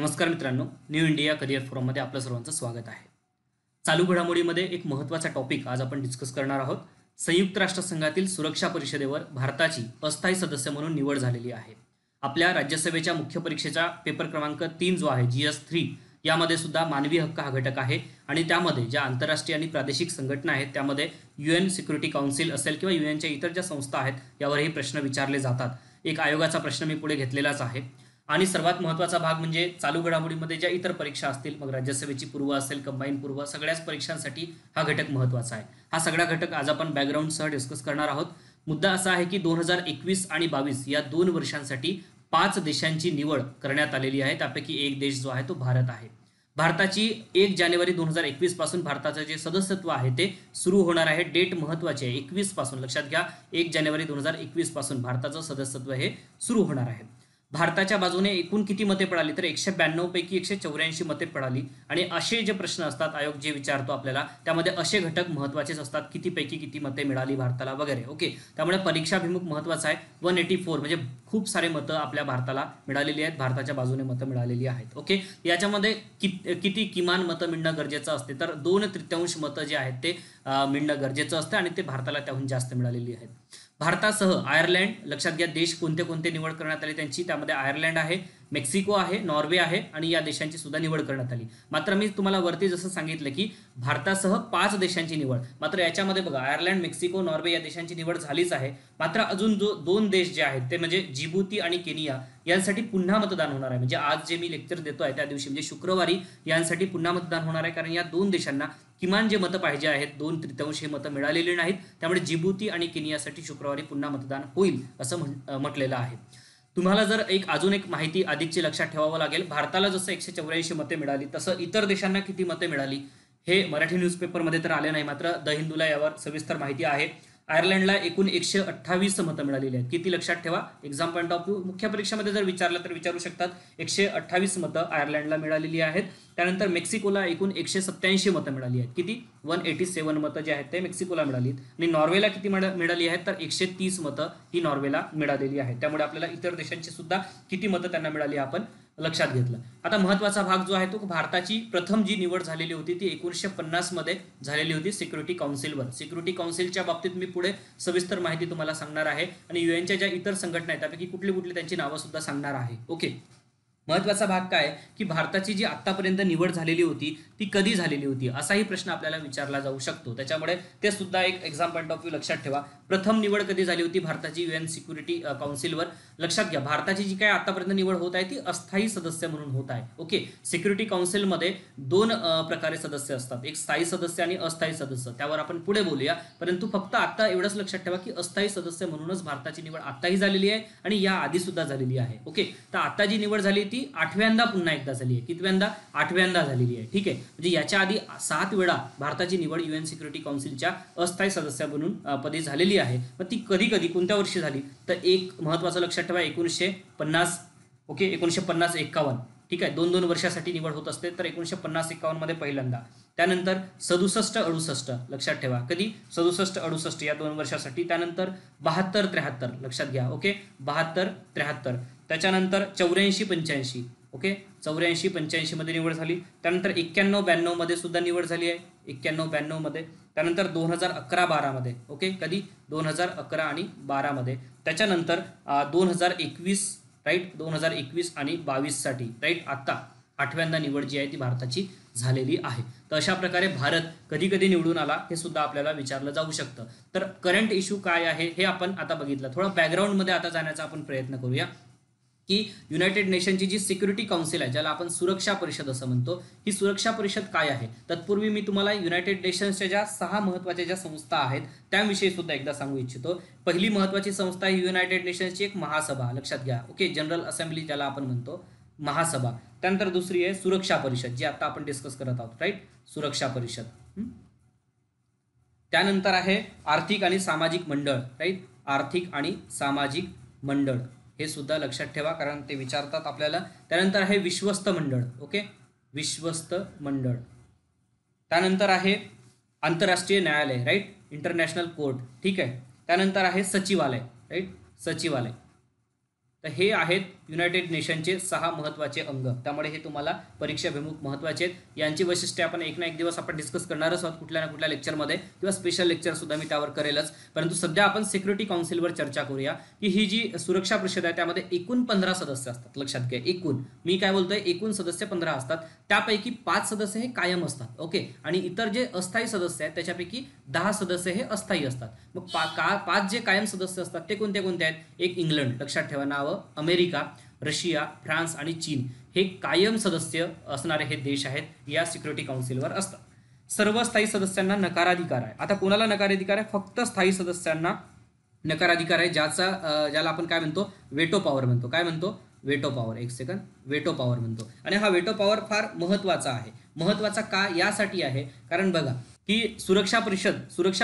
नमस्कार मित्रांनो, new India career फोरममध्ये आपलं सर्वांचं स्वागत आहे. चालू घडामोडीमध्ये एक महत्त्वाचा टॉपिक आज आपण डिस्कस करणार आहोत. संयुक्त राष्ट्रसंघातील सुरक्षा परिषदेवर भारताची अस्थायी सदस्य म्हणून निवड झालेली आहे. आपल्या राज्यसभेच्या मुख्य परीक्षेचा पेपर क्रमांक 3 जो आहे GS3 यामध्ये सुद्धा मानवी हक्क हा घटक आहे आणि त्यामध्ये ज्या आंतरराष्ट्रीय आणि प्रादेशिक संघटना आहेत त्यामध्ये UN सिक्युरिटी काउन्सिल असेल किंवा UNच्या इतर ज्या संस्था आहेत यावरही प्रश्न विचारले जातात. एक आयोगाचा प्रश्न मी पुढे घेतलेलाच आहे. आणि सर्वात महत्त्वाचा भाग म्हणजे चालू घडामोडीमध्ये ज्या इतर परीक्षा असतील, मग राज्यसभेची पूर्व असेल, कंबाईन पूर्व, सगळ्याच परीक्षांसाठी हा घटक महत्त्वाचा आहे. हा सगळा घटक आज आपण बॅकग्राऊंडसह डिस्कस करणार आहोत. मुद्दा असा आहे की 2021 आणि 22 या 2 वर्षांसाठी 5 देशांची निवड करण्यात आलेली आहे. त्यापैकी एक देश जो आहे तो भारत आहे. भारताची 1 जानेवारी 2021 पासून भारताचं जे सदस्यत्व आहे ते सुरू होणार आहे. डेट महत्त्वाची आहे, 21 पासून लक्षात घ्या. 1 जानेवारी 2021 पासून भारताचं सदस्यत्व हे सुरू होणार आहे. भारताच्या बाजूने एकूण किती मते पडाली तर 192 पैकी 184 मते पडाली. आणि असे जे प्रश्न असतात आयोग जे विचारतो आपल्याला त्यामध्ये असे घटक महत्त्वाचेच असतात, किती पैकी किती मते मिळाली भारताला वगैरे. ओके, त्यामुळे परीक्षाभिमुख महत्त्वाचा आहे. 184 म्हणजे खूप सारे मतं आपल्या भारताला मिळालेली आहेत, भारताच्या बाजूने मतं मिळालेली आहेत. ओके, याच्यामध्ये किती किमान मतं मिळणं गरजेचं असते तर 2/3 मतं जे आहेत ते मिळणं गरजेचं असतं आणि ते भारताला त्याहून जास्त मिळालेली आहेत. भारतासह आयर्लंड, लक्षात घ्या देश कोणते कोणते निवड करण्यात आली त्यांची, त्यामध्ये आयर्लंड आहे, मेक्सिको आहे, नॉर्वे आहे आणि या देशांची सुद्धा निवड करण्यात आली. मात्र मी तुम्हाला वरती जसं सांगितलं की भारतासह 5 देशांची निवड, मात्र याच्यामध्ये बघा आयर्लंड, मेक्सिको, नॉर्वे या देशांची निवड झालीच आहे. मात्र अजून जो 2 देश जे आहेत ते म्हणजे जिबुती आणि केनिया यांसाठी पुन्हा मतदान होणार आहे. म्हणजे आज जे मी लेक्चर देतो आहे त्या दिवशी म्हणजे शुक्रवारी यांसाठी पुन्हा मतदान होणार आहे, कारण या 2 देशांना किमान जे मतं पाहिजे आहेत 2/3 हे मतं मिळालेली नाहीत. त्यामुळे जिबुती आणि केनियासाठी शुक्रवारी पुन्हा मतदान होईल असं म्हटलेलं आहे. तुम्हाला जर अजून एक माहिती अधिकची लक्षात ठेवावं लागेल. भारताला जसं 184 मते मिळाली तसं इतर देशांना किती मते मिळाली हे मराठी न्यूजपेपरमध्ये तर आले नाही, मात्र द हिंदूला यावर सविस्तर माहिती आहे. आयर्लंडला एकूण 128 मतं मिळालेली आहेत. किती लक्षात ठेवा, एक्झाम पॉईंट ऑफ व्ह्यू मुख्य परीक्षेमध्ये जर विचारलं तर विचारू शकतात. 128 मतं आयर्लंडला मिळालेली आहेत. त्यानंतर मेक्सिकोला एकूण 187 मतं मिळाली आहेत. किती 187 मतं जे आहेत ते मेक्सिकोला मिळाली. आणि नॉर्वेला किती मिळाली आहेत तर 130 मतं ही नॉर्वेला मिळालेली आहेत. त्यामुळे आपल्याला इतर देशांची सुद्धा किती मतं त्यांना मिळाली आपण लक्षात घेतलं. आता महत्त्वाचा भाग जो आहे तो भारताची प्रथम जी निवड झालेली होती ती 1950 मध्ये झालेली होती सिक्युरिटी काउन्सिलवर. सिक्युरिटी काउन्सिलच्या बाबतीत मी पुढे सविस्तर माहिती तुम्हाला सांगणार आहे आणि UNच्या ज्या इतर संघटना आहेत त्यापैकी कुठली कुठली त्यांची नावं सुद्धा सांगणार आहे. ओके, महत्त्वाचा भाग काय की भारताची जी आतापर्यंत निवड झालेली होती ती कधी झालेली होती असाही प्रश्न आपल्याला विचारला जाऊ शकतो. त्याच्यामुळे ते सुद्धा एक एक्झाम पॉईंट ऑफ व्ह्यू लक्षात ठेवा. प्रथम निवड कधी झाली होती भारताची UN सिक्युरिटी काउन्सिलवर. लक्षात घ्या भारताची जी काय आतापर्यंत निवड होत आहे ती अस्थायी सदस्य म्हणून होत आहे. ओके, सिक्युरिटी काउन्सिलमध्ये 2 प्रकारे सदस्य असतात, एक स्थायी सदस्य आणि अस्थायी सदस्य. त्यावर आपण पुढे बोलूया, परंतु फक्त आता एवढंच लक्षात ठेवा की अस्थायी सदस्य म्हणूनच भारताची निवड आताही झालेली आहे आणि या आधी सुद्धा झालेली आहे. ओके, तर आता जी निवड झाली ती 8व्यांदा पुन्हा एकदा झाली आहे. कितव्यांदा? 8व्यांदा झालेली आहे. ठीक आहे, म्हणजे याच्या आधी 7 वेळा भारताची निवड UN सिक्युरिटी काउन्सिलच्या अस्थायी सदस्य म्हणून पदी झालेली आहे. पण ती कधी कधी कोणत्या वर्षी झाली तर एक महत्त्वाचं लक्षात ठेवा 1950. ओके, 1950-51. ठीक आहे, 2-2 वर्षासाठी निवड होत असते तर 1950-51 मध्ये पहिल्यांदा. त्यानंतर 67-68 लक्षात ठेवा, कधी 67-68 या 2 वर्षासाठी. त्यानंतर 72-73 लक्षात घ्या. ओके, 72-73. त्याच्यानंतर 84-85. ओके, 84-85 मध्ये निवड झाली. त्यानंतर 91-92 मध्ये सुद्धा निवड झाली आहे, 91-92 मध्ये. त्यानंतर 2011-12 मध्ये. ओके, कधी 2011 आणि 12 मध्ये. त्याच्यानंतर 2021 राईट, 2021 आणि 22 साठी राईट. आता 8व्यांदा निवड जी आहे ती भारताची झालेली आहे. तर अशा प्रकारे भारत कधी कधी निवडून आला हे सुद्धा आपल्याला विचारलं जाऊ शकतं. तर करंट इश्यू काय आहे हे आपण आता बघितलं. थोडं बॅकग्राऊंडमध्ये आता जाण्याचा आपण प्रयत्न करूया की युनायटेड नेशनची जी सिक्युरिटी काउन्सिल आहे ज्याला आपण सुरक्षा परिषद असं म्हणतो, ही सुरक्षा परिषद काय आहे. तत्पूर्वी मी तुम्हाला युनायटेड नेशन्सच्या ज्या 6 महत्त्वाच्या ज्या संस्था आहेत त्याविषयी सुद्धा एकदा सांगू इच्छितो. पहिली महत्त्वाची संस्था ही युनायटेड नेशन्सची एक महासभा, लक्षात घ्या. ओके, जनरल असेंब्ली ज्याला आपण म्हणतो, महासभा. त्यानंतर दुसरी आहे सुरक्षा परिषद जी आता आपण डिस्कस करत आहोत राईट, सुरक्षा परिषद. त्यानंतर आहे आर्थिक आणि सामाजिक मंडळ राईट, आर्थिक आणि सामाजिक मंडळ हे सुद्धा लक्षात ठेवा कारण ते विचारतात आपल्याला. त्यानंतर आहे विश्वस्त मंडळ. ओके, विश्वस्त मंडळ. त्यानंतर आहे आंतरराष्ट्रीय न्यायालय राईट, इंटरनॅशनल कोर्ट. ठीक आहे. त्यानंतर आहे सचिवालय राईट, सचिवालय. तर हे आहेत युनायटेड नेशनचे 6 महत्त्वाचे अंग. त्यामुळे हे तुम्हाला परीक्षाभिमुख महत्त्वाचे आहेत. यांची वैशिष्ट्ये आपण एक ना एक दिवस आपण डिस्कस करणारच आहोत कुठल्या ना कुठल्या लेक्चरमध्ये किंवा स्पेशल लेक्चर सुद्धा मी त्यावर करेलच. परंतु सध्या आपण सिक्युरिटी काउन्सिलवर चर्चा करूया की ही जी सुरक्षा परिषद आहे त्यामध्ये एकूण 15 सदस्य असतात. लक्षात घ्या, एकूण, मी काय बोलतोय, एकूण सदस्य 15 असतात. त्यापैकी 5 सदस्य हे कायम असतात. ओके, आणि इतर जे अस्थायी सदस्य आहेत त्याच्यापैकी 10 सदस्य हे अस्थायी असतात. मग 5 जे कायम सदस्य असतात ते कोणते कोणते आहेत? एक इंग्लंड, लक्षात ठेवा नाव, अमेरिका, रशिया, फ्रान्स आणि चीन हे कायम सदस्य असणारे हे देश आहेत या सिक्युरिटी काउन्सिलवर असतात. सर्व स्थायी सदस्यांना नकाराधिकार आहे. आता कोणाला नकाराधिकार आहे? फक्त स्थायी सदस्यांना नकाराधिकार आहे, ज्याला आपण काय म्हणतो? वेटो पॉवर म्हणतो. काय म्हणतो? Veto power. एक सेकंड, वेटो पॉवर म्हणतो. आणि हा वेटो पॉवर फार महत्वाचा आहे. महत्वाचा का? यासाठी आहे कारण बघा की सुरक्षा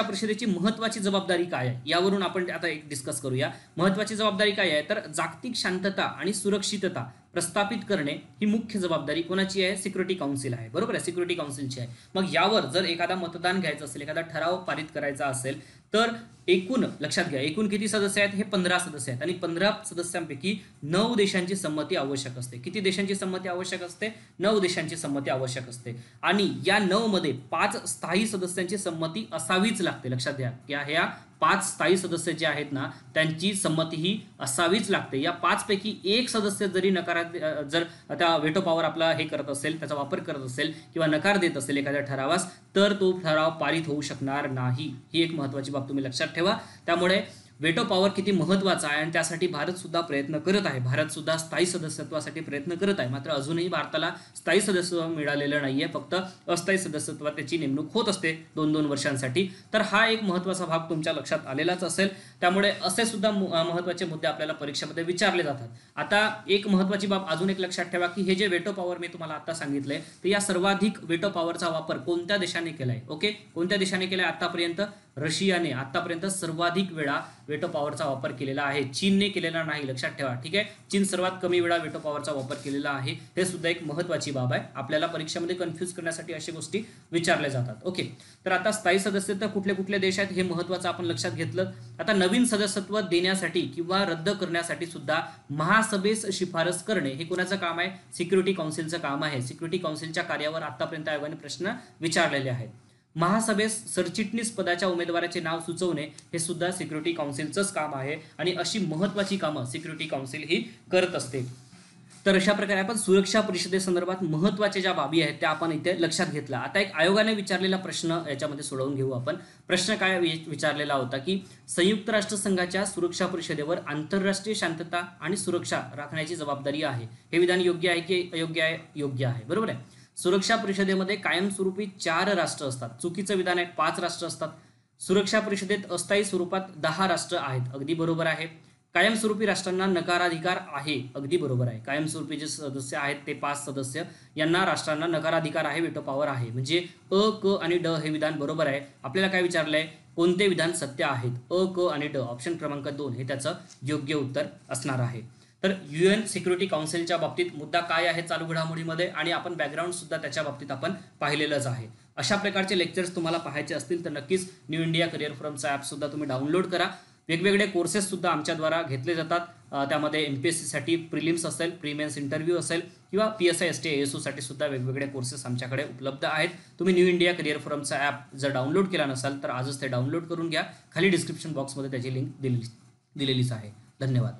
परिषदेची महत्वाची जबाबदारी काय आहे यावरून आपण आता एक डिस्कस करूया. महत्वाची जबाबदारी काय आहे? तर जागतिक शांतता आणि सुरक्षितता प्रस्थापित करणे ही मुख्य जबाबदारी कोणाची आहे? सिक्युरिटी काउन्सिल आहे. बरोबर आहे, सिक्युरिटी काउन्सिलची आहे. मग यावर जर एखादा मतदान घ्यायचं असेल, एखादा ठराव पारित करायचा असेल तर एकूण, लक्षात घ्या, एकूण किती सदस्य आहेत? हे 15 सदस्य आहेत. आणि 15 सदस्यांपैकी 9 देशांची संमती आवश्यक असते. किती देशांची संमती आवश्यक असते? 9 देशांची संमती आवश्यक असते. आणि या 9 मध्ये 5 स्थायी सदस्यांची संमती असावीच लागते. लक्षात घ्या की ह्या 5 स्थायी सदस्य जे आहेत ना त्यांची संमती ही असावीच लागते. या 5 पैकी एक सदस्य जरी जर आता वेटो पॉवर आपला हे करत असेल, त्याचा वापर करत असेल किंवा नकार देत असेल एखाद्या ठरावास, तर तो ठराव पारित होऊ शकणार नाही. ही एक महत्वाची बाब तुम्ही लक्षात ठेवा. त्यामुळे वेटो पॉवर किती महत्वाचा आहे आणि त्यासाठी भारत सुद्धा प्रयत्न करत आहे. भारत सुद्धा स्थायी सदस्यत्वासाठी प्रयत्न करत आहे. मात्र अजूनही भारताला स्थायी सदस्यत्व मिळालेलं नाहीये. फक्त अस्थायी सदस्यत्वात त्याची नेमणूक होत असते 2-2 वर्षांसाठी. तर हा एक महत्वाचा भाग तुमच्या लक्षात आलेलाच असेल. त्यामुळे असे सुद्धा महत्वाचे मुद्दे आपल्याला परीक्षेमध्ये विचारले जातात. आता एक महत्वाची बाब अजून एक लक्षात ठेवा की हे जे वेटो पॉवर मी तुम्हाला आता सांगितलंय तर या सर्वाधिक वेटो पॉवरचा वापर कोणत्या देशाने केलाय? ओके, कोणत्या देशाने केलाय आतापर्यंत? रशियाने आतापर्यंत सर्वाधिक वेळा वेटो पॉवरचा वापर केलेला आहे. चीनने केलेला नाही, लक्षात ठेवा. ठीक आहे, चीन सर्वात कमी वेळा वेटो पॉवरचा वापर केलेला आहे. हे सुद्धा एक महत्वाची बाब आहे. आपल्याला परीक्षेमध्ये कन्फ्यूज करण्यासाठी अशा गोष्टी विचारल्या जातात. ओके, तर आता स्थायी सदस्यत्व कुठले कुठले देश आहेत हे महत्वाचं आपण लक्षात घेतलं. आता नवीन सदस्यत्व देण्यासाठी किंवा रद्द करण्यासाठी सुद्धा महासभेस शिफारस करणे हे कोणाचं काम आहे? सिक्युरिटी काउन्सिलचं काम आहे. सिक्युरिटी काउन्सिलच्या कार्यावर आतापर्यंत आयोगाने प्रश्न विचारलेले आहेत. महासभेस सरचिटणीस पदाच्या उमेदवाराचे नाव सुचवणे हे सुद्धा सिक्युरिटी काउन्सिलचंच काम आहे. आणि अशी महत्वाची कामं सिक्युरिटी काउन्सिल ही करत असते. तर अशा प्रकारे आपण सुरक्षा परिषदेसंदर्भात महत्वाच्या ज्या बाबी आहेत त्या आपण इथे लक्षात घेतला. आता एक आयोगाने विचारलेला प्रश्न याच्यामध्ये सोडवून घेऊ आपण. प्रश्न काय विचारलेला होता की संयुक्त राष्ट्रसंघाच्या सुरक्षा परिषदेवर आंतरराष्ट्रीय शांतता आणि सुरक्षा राखण्याची जबाबदारी आहे. हे विधान योग्य आहे की अयोग्य आहे? योग्य आहे. बरोबर आहे. सुरक्षा परिषदेमध्ये कायमस्वरूपी 4 राष्ट्र असतात. चुकीचं विधान आहे, 5 राष्ट्र असतात. सुरक्षा परिषदेत अस्थायी स्वरूपात 10 राष्ट्र आहेत. अगदी बरोबर आहे. कायमस्वरूपी राष्ट्रांना नकाराधिकार आहे. अगदी बरोबर आहे. कायमस्वरूपी जे सदस्य आहेत ते 5 सदस्य यांना राष्ट्रांना नकाराधिकार आहे, वेटो पॉवर आहे. म्हणजे अ, क आणि ड हे विधान बरोबर आहे. आपल्याला काय विचारलंय? कोणते विधान सत्य आहेत? अ, क आणि ड. ऑप्शन क्रमांक 2 हे त्याचं योग्य उत्तर असणार आहे. तर UN सिक्युरिटी काउन्सिलच्या बाबतीत मुद्दा काय आहे चालू घडामोडीमध्ये आणि आपण बॅकग्राऊंड सुद्धा त्याच्या बाबतीत आपण पाहिलेलंच आहे. अशा प्रकारचे लेक्चर्स तुम्हाला पाहायचे असतील तर नक्कीच न्यू इंडिया करिअर फोरमचा ॲप सुद्धा तुम्ही डाउनलोड करा. वेगवेगळे कोर्सेस सुद्धा आमच्याद्वारा घेतले जातात. त्यामध्ये MPSC साठी प्रिलिम्स असेल, प्रीमेन्स इंटरव्ह्यू असेल किंवा PSI ST ASU साठी सुद्धा वेगवेगळे कोर्सेस आमच्याकडे उपलब्ध आहेत. तुम्ही न्यू इंडिया करिअर फोरमचा ॲप जर डाउनलोड केला नसाल तर आजच ते डाउनलोड करून घ्या. खाली डिस्क्रिप्शन बॉक्समध्ये त्याची लिंक दिलेलीच आहे. धन्यवाद.